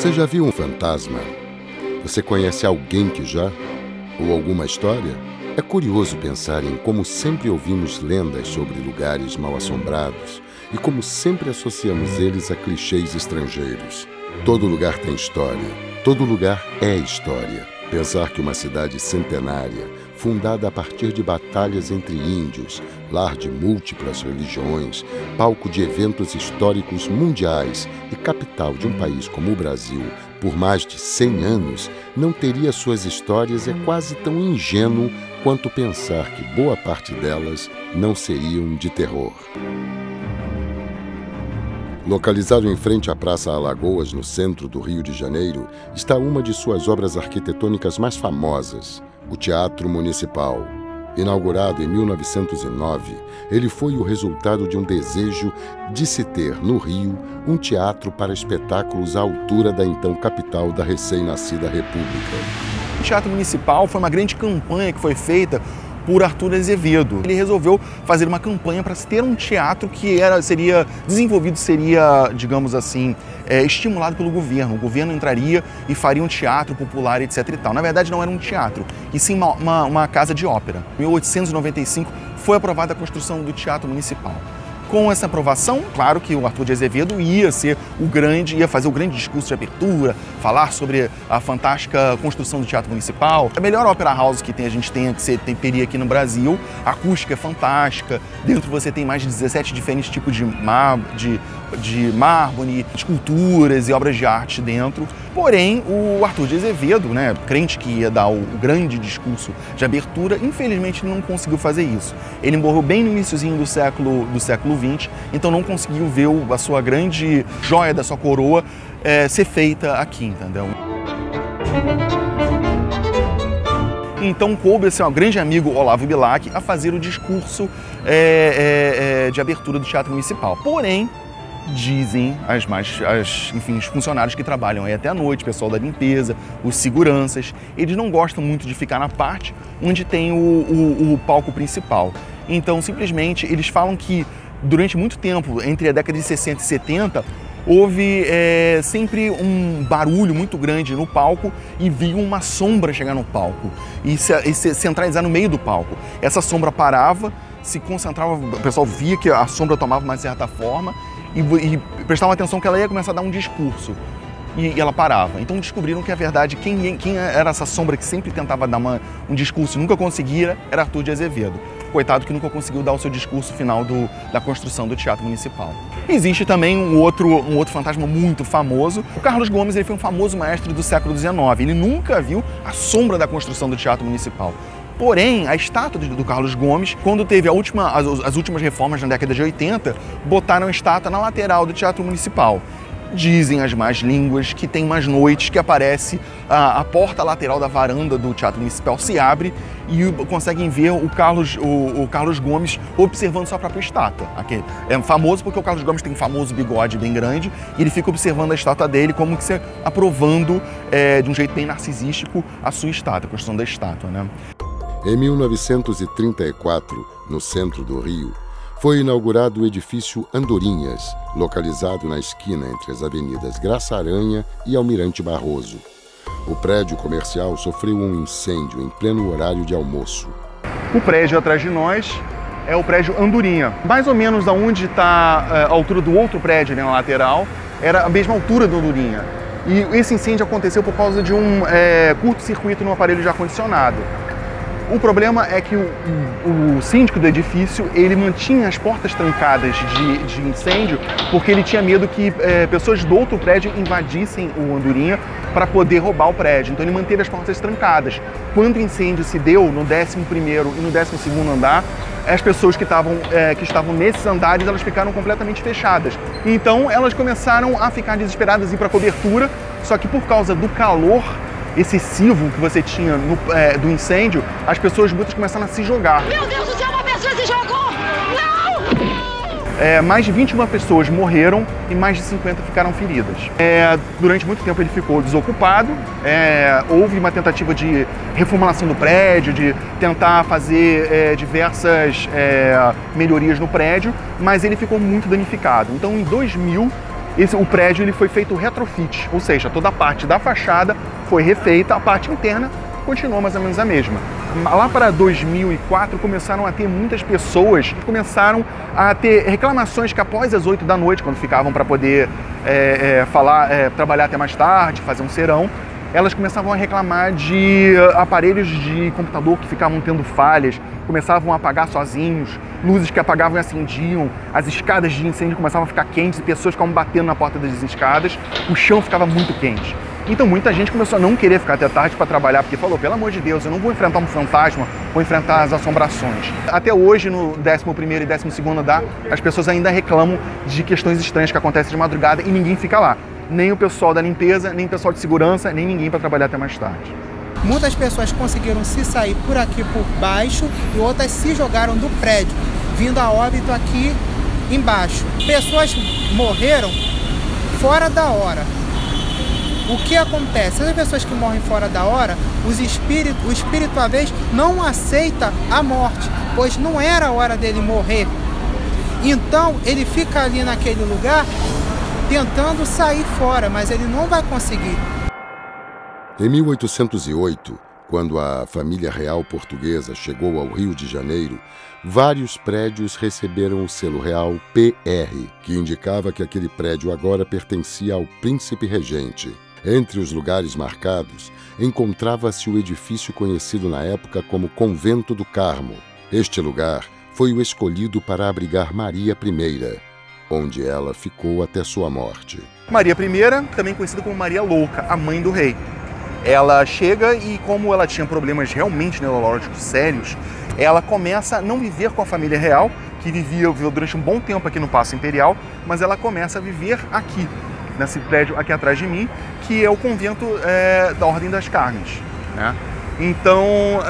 Você já viu um fantasma? Você conhece alguém que já? Ou alguma história? É curioso pensar em como sempre ouvimos lendas sobre lugares mal-assombrados e como sempre associamos eles a clichês estrangeiros. Todo lugar tem história. Todo lugar é história. Pensar que uma cidade centenária, fundada a partir de batalhas entre índios, lar de múltiplas religiões, palco de eventos históricos mundiais e capital de um país como o Brasil, por mais de 100 anos, não teria suas histórias é quase tão ingênuo quanto pensar que boa parte delas não seriam de terror. Localizado em frente à Praça Alagoas, no centro do Rio de Janeiro, está uma de suas obras arquitetônicas mais famosas, o Teatro Municipal. Inaugurado em 1909, ele foi o resultado de um desejo de se ter, no Rio, um teatro para espetáculos à altura da então capital da recém-nascida República. O Teatro Municipal foi uma grande campanha que foi feita por Arthur Azevedo. Ele resolveu fazer uma campanha para se ter um teatro que seria desenvolvido, digamos assim, estimulado pelo governo. O governo entraria e faria um teatro popular, etc. e tal. Na verdade, não era um teatro, e sim uma casa de ópera. Em 1895 foi aprovada a construção do Teatro Municipal. Com essa aprovação, claro que o Arthur de Azevedo ia fazer o grande discurso de abertura, falar sobre a fantástica construção do Teatro Municipal. A melhor ópera house que a gente teria aqui no Brasil, a acústica é fantástica, dentro você tem mais de 17 diferentes tipos de mármore, esculturas e obras de arte dentro. Porém, o Arthur de Azevedo, crente que ia dar o grande discurso de abertura, infelizmente não conseguiu fazer isso. Ele morreu bem no iniciozinho do século XX, então não conseguiu ver a sua grande joia da sua coroa ser feita aqui, entendeu? Então coube esse grande amigo Olavo Bilac a fazer o discurso de abertura do Teatro Municipal. Porém, dizem os funcionários que trabalham aí até a noite, o pessoal da limpeza, os seguranças, eles não gostam muito de ficar na parte onde tem o palco principal. Então, simplesmente, eles falam que durante muito tempo, entre a década de 60 e 70, houve sempre um barulho muito grande no palco e viu uma sombra chegar no palco e se centralizar no meio do palco. Essa sombra parava, se concentrava, o pessoal via que a sombra tomava uma certa forma e prestavam atenção que ela ia começar a dar um discurso. E ela parava. Então descobriram que, a verdade, quem era essa sombra que sempre tentava dar um discurso e nunca conseguia, era Arthur de Azevedo. Coitado que nunca conseguiu dar o seu discurso final da construção do Teatro Municipal. Existe também um outro fantasma muito famoso. O Carlos Gomes, ele foi um famoso maestro do século XIX. Ele nunca viu a sombra da construção do Teatro Municipal. Porém, a estátua do Carlos Gomes, quando teve as últimas reformas na década de 80, botaram a estátua na lateral do Teatro Municipal. Dizem as más línguas que tem umas noites que aparece a porta lateral da varanda do Teatro Municipal se abre e conseguem ver o Carlos Gomes observando sua própria estátua. Aqui é famoso porque o Carlos Gomes tem um famoso bigode bem grande e ele fica observando a estátua dele como que se aprovando de um jeito bem narcisístico a sua estátua, a construção da estátua, Em 1934, no centro do Rio, foi inaugurado o edifício Andorinhas, localizado na esquina entre as avenidas Graça Aranha e Almirante Barroso. O prédio comercial sofreu um incêndio em pleno horário de almoço. O prédio atrás de nós é o prédio Andorinha. Mais ou menos aonde está a altura do outro prédio ali na lateral, era a mesma altura do Andorinha. E esse incêndio aconteceu por causa de um curto-circuito no aparelho de ar-condicionado. O problema é que o síndico do edifício, ele mantinha as portas trancadas de incêndio porque ele tinha medo que pessoas do outro prédio invadissem o Andorinha para poder roubar o prédio. Então ele manteve as portas trancadas. Quando o incêndio se deu no 11º e no 12º andar, as pessoas que estavam nesses andares, elas ficaram completamente fechadas. Então elas começaram a ficar desesperadas e ir para a cobertura, só que por causa do calor excessivo que você tinha do incêndio, as pessoas muitas começaram a se jogar. Meu Deus do céu, uma pessoa se jogou! Não! Mais de 21 pessoas morreram e mais de 50 ficaram feridas. Durante muito tempo ele ficou desocupado, houve uma tentativa de reformulação do prédio, de tentar fazer diversas melhorias no prédio, mas ele ficou muito danificado. Então em 2000, O prédio ele foi feito retrofit, ou seja, toda a parte da fachada foi refeita, a parte interna continuou mais ou menos a mesma. Lá para 2004 começaram a ter muitas pessoas que começaram a ter reclamações que após as 8 da noite, quando ficavam para poder trabalhar até mais tarde, fazer um serão, elas começavam a reclamar de aparelhos de computador que ficavam tendo falhas, começavam a apagar sozinhos, luzes que apagavam e acendiam, as escadas de incêndio começavam a ficar quentes e pessoas ficavam batendo na porta das escadas, o chão ficava muito quente. Então muita gente começou a não querer ficar até tarde para trabalhar, porque falou, pelo amor de Deus, eu não vou enfrentar um fantasma, vou enfrentar as assombrações. Até hoje, no 11º e 12º andar, as pessoas ainda reclamam de questões estranhas que acontecem de madrugada e ninguém fica lá. Nem o pessoal da limpeza, nem o pessoal de segurança, nem ninguém para trabalhar até mais tarde. Muitas pessoas conseguiram se sair por aqui por baixo e outras se jogaram do prédio, vindo a óbito aqui embaixo. Pessoas morreram fora da hora. O que acontece? As pessoas que morrem fora da hora, o espírito às vezes não aceita a morte, pois não era a hora dele morrer. Então ele fica ali naquele lugar tentando sair fora, mas ele não vai conseguir. Em 1808, quando a família real portuguesa chegou ao Rio de Janeiro, vários prédios receberam o selo real PR, que indicava que aquele prédio agora pertencia ao príncipe regente. Entre os lugares marcados, encontrava-se o edifício conhecido na época como Convento do Carmo. Este lugar foi o escolhido para abrigar Maria I, onde ela ficou até sua morte. Maria I, também conhecida como Maria Louca, a mãe do rei. Ela chega e, como ela tinha problemas realmente neurológicos sérios, ela começa a não viver com a família real, que viveu durante um bom tempo aqui no Paço Imperial, mas ela começa a viver aqui, nesse prédio aqui atrás de mim, que é o convento da Ordem das Carmes, né? Então,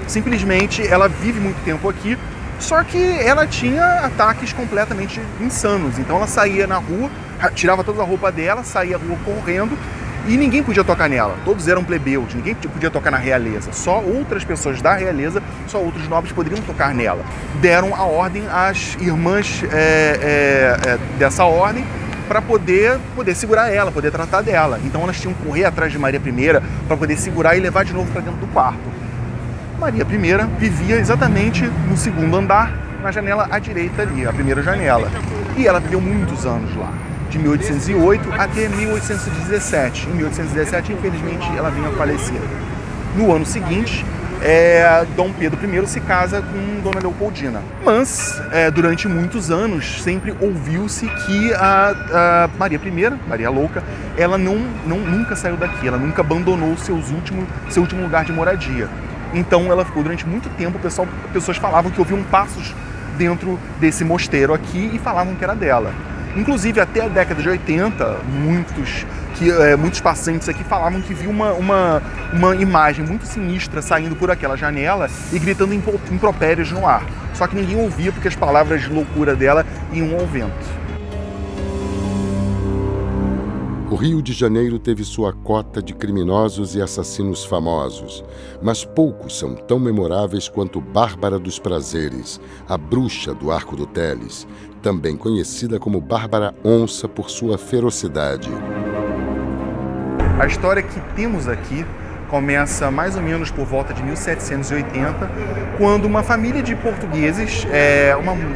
simplesmente, ela vive muito tempo aqui, só que ela tinha ataques completamente insanos. Então ela saía na rua, tirava toda a roupa dela, saía à rua correndo e ninguém podia tocar nela. Todos eram plebeus, ninguém podia tocar na realeza. Só outras pessoas da realeza, só outros nobres poderiam tocar nela. Deram a ordem às irmãs dessa ordem para poder segurar ela, poder tratar dela. Então elas tinham que correr atrás de Maria I para poder segurar e levar de novo para dentro do quarto. Maria I vivia exatamente no 2º andar, na janela à direita ali, a primeira janela. E ela viveu muitos anos lá, de 1808 até 1817. Em 1817, infelizmente, ela vinha a falecer. No ano seguinte, Dom Pedro I se casa com Dona Leopoldina. Mas, durante muitos anos, sempre ouviu-se que a Maria I, Maria Louca, ela nunca saiu daqui, ela nunca abandonou seu último lugar de moradia. Então ela ficou durante muito tempo, pessoas falavam que ouviam passos dentro desse mosteiro aqui e falavam que era dela. Inclusive até a década de 80, muitos passantes aqui falavam que viam uma imagem muito sinistra saindo por aquela janela e gritando impropérios no ar. Só que ninguém ouvia porque as palavras de loucura dela iam ao vento. O Rio de Janeiro teve sua cota de criminosos e assassinos famosos, mas poucos são tão memoráveis quanto Bárbara dos Prazeres, a bruxa do Arco do Teles, também conhecida como Bárbara Onça por sua ferocidade. A história que temos aqui começa mais ou menos por volta de 1780, quando uma família de portugueses,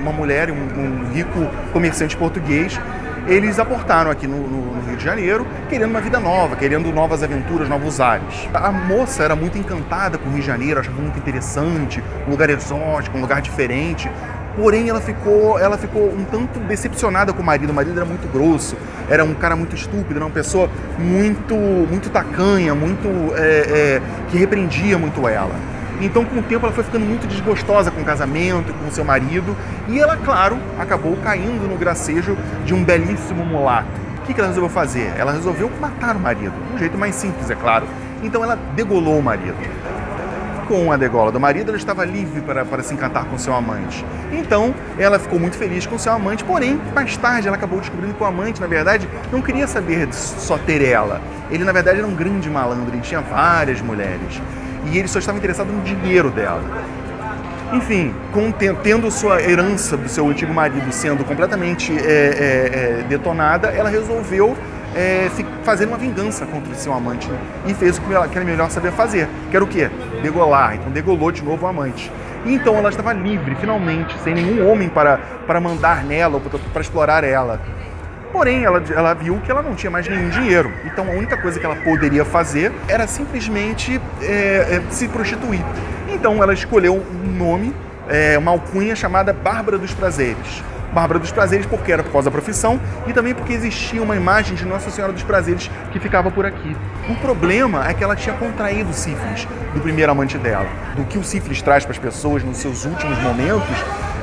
uma mulher e um rico comerciante português, eles aportaram aqui no Rio de Janeiro, querendo uma vida nova, querendo novas aventuras, novos ares. A moça era muito encantada com o Rio de Janeiro, achava muito interessante, um lugar exótico, um lugar diferente. Porém, ela ficou um tanto decepcionada com o marido. O marido era muito grosso, era um cara muito estúpido, era uma pessoa muito tacanha, que repreendia muito ela. Então, com o tempo, ela foi ficando muito desgostosa com o casamento, com o seu marido, e ela, claro, acabou caindo no gracejo de um belíssimo mulato. O que ela resolveu fazer? Ela resolveu matar o marido, de um jeito mais simples, é claro. Então, ela degolou o marido. Com a degola do marido, ela estava livre para se encantar com seu amante. Então, ela ficou muito feliz com seu amante, porém, mais tarde, ela acabou descobrindo que o amante, na verdade, não queria saber de só ter ela. Ele, na verdade, era um grande malandro, ele tinha várias mulheres. E ele só estava interessado no dinheiro dela. Enfim, tendo sua herança do seu antigo marido sendo completamente detonada, ela resolveu fazer uma vingança contra o seu amante e fez o que ela melhor sabia fazer, que era o quê? Degolar. Então degolou de novo o amante. E então ela estava livre, finalmente, sem nenhum homem para mandar nela ou para explorar ela. Porém, ela viu que ela não tinha mais nenhum dinheiro. Então a única coisa que ela poderia fazer era simplesmente se prostituir. Então ela escolheu um nome, uma alcunha chamada Bárbara dos Prazeres. Bárbara dos Prazeres porque era por causa da profissão e também porque existia uma imagem de Nossa Senhora dos Prazeres que ficava por aqui. O problema é que ela tinha contraído sífilis do primeiro amante dela. Do que o sífilis traz para as pessoas nos seus últimos momentos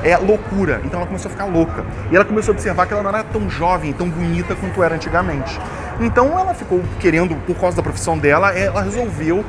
é loucura. Então ela começou a ficar louca. E ela começou a observar que ela não era tão jovem, tão bonita quanto era antigamente. Então ela ficou querendo, por causa da profissão dela, ela resolveu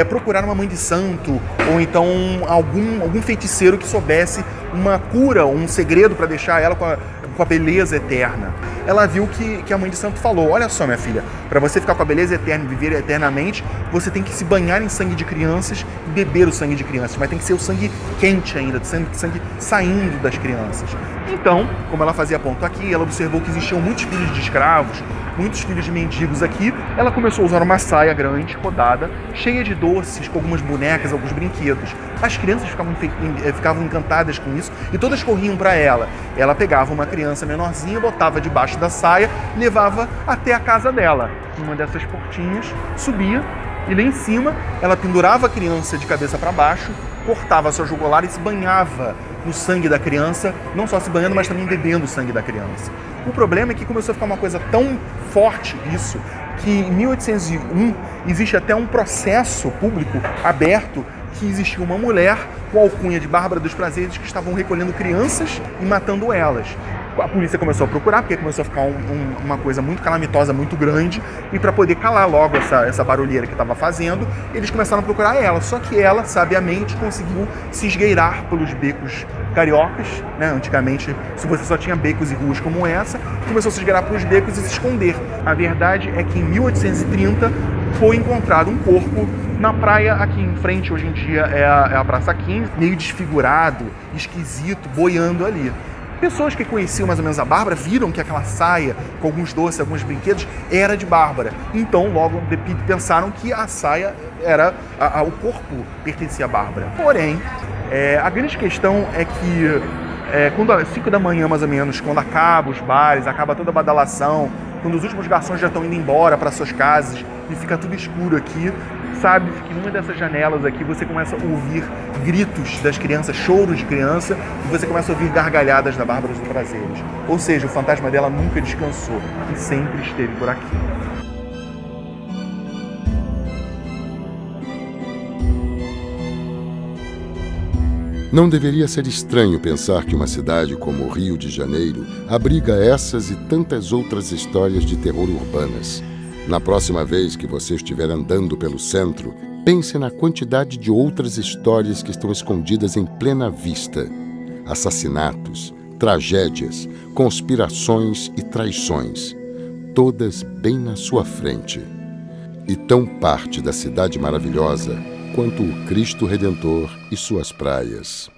procurar uma mãe de santo ou então algum feiticeiro que soubesse uma cura, um segredo para deixar ela com a beleza eterna. Ela viu que a mãe de santo falou: olha só, minha filha, para você ficar com a beleza eterna e viver eternamente, você tem que se banhar em sangue de crianças e beber o sangue de crianças, mas tem que ser o sangue quente ainda, sangue saindo das crianças. Então, como ela fazia ponto aqui, ela observou que existiam muitos filhos de escravos, muitos filhos de mendigos aqui. Ela começou a usar uma saia grande, rodada, cheia de doces, com algumas bonecas, alguns brinquedos. As crianças ficavam encantadas com isso e todas corriam para ela. Ela pegava uma criança menorzinha, botava debaixo da saia, levava até a casa dela. Uma dessas portinhas, subia e lá em cima ela pendurava a criança de cabeça para baixo, cortava a sua jugular e se banhava no sangue da criança, não só se banhando, mas também bebendo o sangue da criança. O problema é que começou a ficar uma coisa tão forte isso, que em 1801 existe até um processo público aberto que existia uma mulher com a alcunha de Bárbara dos Prazeres que estavam recolhendo crianças e matando elas. A polícia começou a procurar, porque começou a ficar uma coisa muito calamitosa, muito grande, e para poder calar logo essa barulheira que estava fazendo, eles começaram a procurar ela. Só que ela, sabiamente, conseguiu se esgueirar pelos becos cariocas, né? Antigamente, se você só tinha becos e ruas como essa, começou a se esgueirar pelos becos e se esconder. A verdade é que em 1830 foi encontrado um corpo na praia aqui em frente, hoje em dia é a Praça 15, meio desfigurado, esquisito, boiando ali. Pessoas que conheciam mais ou menos a Bárbara viram que aquela saia com alguns doces, alguns brinquedos, era de Bárbara. Então, logo pensaram que a saia era... o corpo pertencia a Bárbara. Porém, a grande questão é que quando às 5 da manhã, mais ou menos, quando acabam os bares, acaba toda a badalação, quando os últimos garçons já estão indo embora para suas casas e fica tudo escuro aqui, sabe que numa dessas janelas aqui você começa a ouvir gritos das crianças, choros de criança, e você começa a ouvir gargalhadas da Bárbara dos Prazeres. Ou seja, o fantasma dela nunca descansou e sempre esteve por aqui. Não deveria ser estranho pensar que uma cidade como o Rio de Janeiro abriga essas e tantas outras histórias de terror urbanas. Na próxima vez que você estiver andando pelo centro, pense na quantidade de outras histórias que estão escondidas em plena vista. Assassinatos, tragédias, conspirações e traições, todas bem na sua frente. E tão parte da cidade maravilhosa quanto o Cristo Redentor e suas praias.